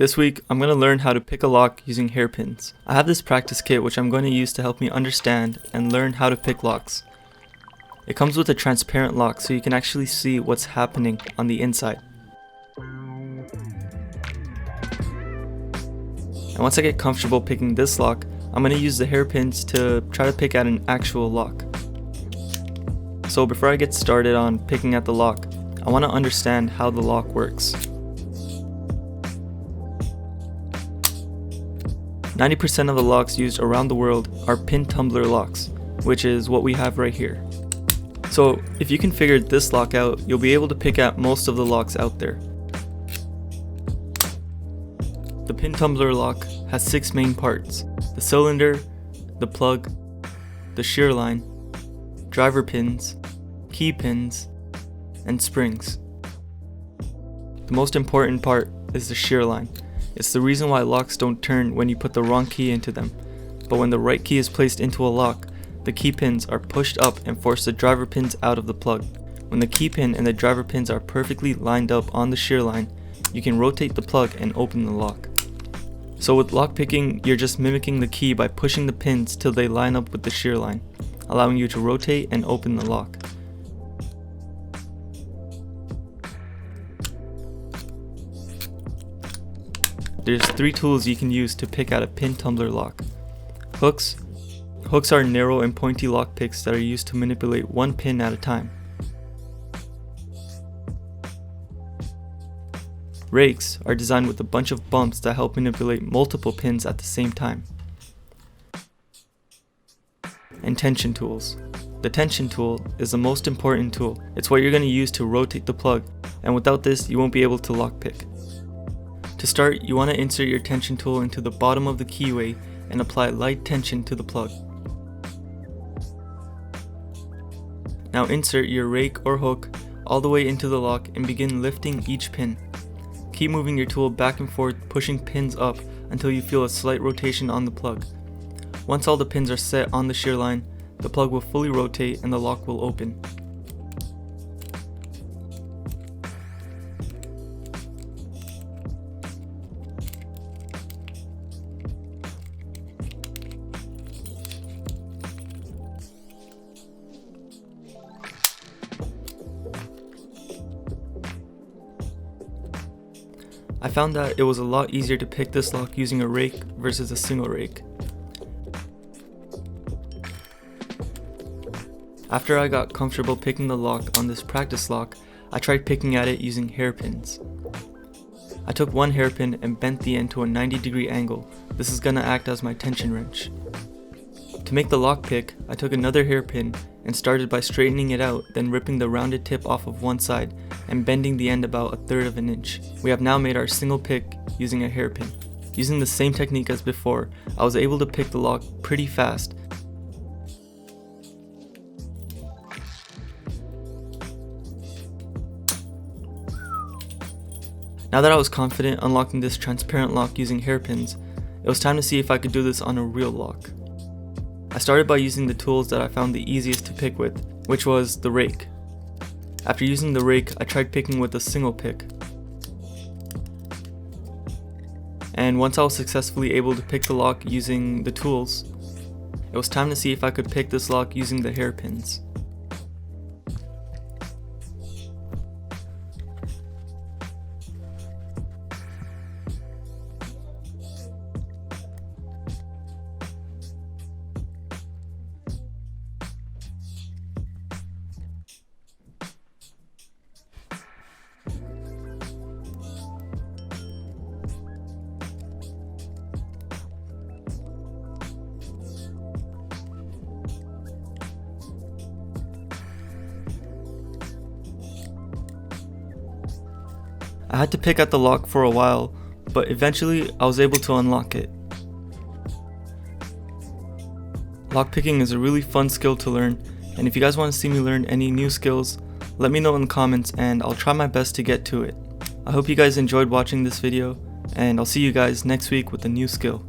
This week, I'm going to learn how to pick a lock using hairpins. I have this practice kit which I'm going to use to help me understand and learn how to pick locks. It comes with a transparent lock so you can actually see what's happening on the inside. And once I get comfortable picking this lock, I'm going to use the hairpins to try to pick at an actual lock. So before I get started on picking at the lock, I want to understand how the lock works. 90% of the locks used around the world are pin tumbler locks, which is what we have right here. So if you can figure this lock out, you'll be able to pick at most of the locks out there. The pin tumbler lock has 6 main parts: the cylinder, the plug, the shear line, driver pins, key pins, and springs. The most important part is the shear line. It's the reason why locks don't turn when you put the wrong key into them, but when the right key is placed into a lock, the key pins are pushed up and force the driver pins out of the plug. When the key pin and the driver pins are perfectly lined up on the shear line, you can rotate the plug and open the lock. So with lock picking, you're just mimicking the key by pushing the pins till they line up with the shear line, allowing you to rotate and open the lock. There's 3 tools you can use to pick out a pin tumbler lock. Hooks. Hooks are narrow and pointy lock picks that are used to manipulate one pin at a time. Rakes are designed with a bunch of bumps that help manipulate multiple pins at the same time. And tension tools. The tension tool is the most important tool. It's what you're going to use to rotate the plug, and without this you won't be able to lock pick. To start, you want to insert your tension tool into the bottom of the keyway and apply light tension to the plug. Now insert your rake or hook all the way into the lock and begin lifting each pin. Keep moving your tool back and forth, pushing pins up until you feel a slight rotation on the plug. Once all the pins are set on the shear line, the plug will fully rotate and the lock will open. I found that it was a lot easier to pick this lock using a rake versus a single rake. After I got comfortable picking the lock on this practice lock, I tried picking at it using hairpins. I took one hairpin and bent the end to a 90-degree angle. This is gonna act as my tension wrench. To make the lock pick, I took another hairpin and started by straightening it out, then ripping the rounded tip off of one side and bending the end about 1/3 of an inch. We have now made our single pick using a hairpin. Using the same technique as before, I was able to pick the lock pretty fast. Now that I was confident unlocking this transparent lock using hairpins, it was time to see if I could do this on a real lock. I started by using the tools that I found the easiest to pick with, which was the rake. After using the rake, I tried picking with a single pick. And once I was successfully able to pick the lock using the tools, it was time to see if I could pick this lock using the hairpins. I had to pick at the lock for a while, but eventually I was able to unlock it. Lockpicking is a really fun skill to learn, and if you guys want to see me learn any new skills, let me know in the comments and I'll try my best to get to it. I hope you guys enjoyed watching this video, and I'll see you guys next week with a new skill.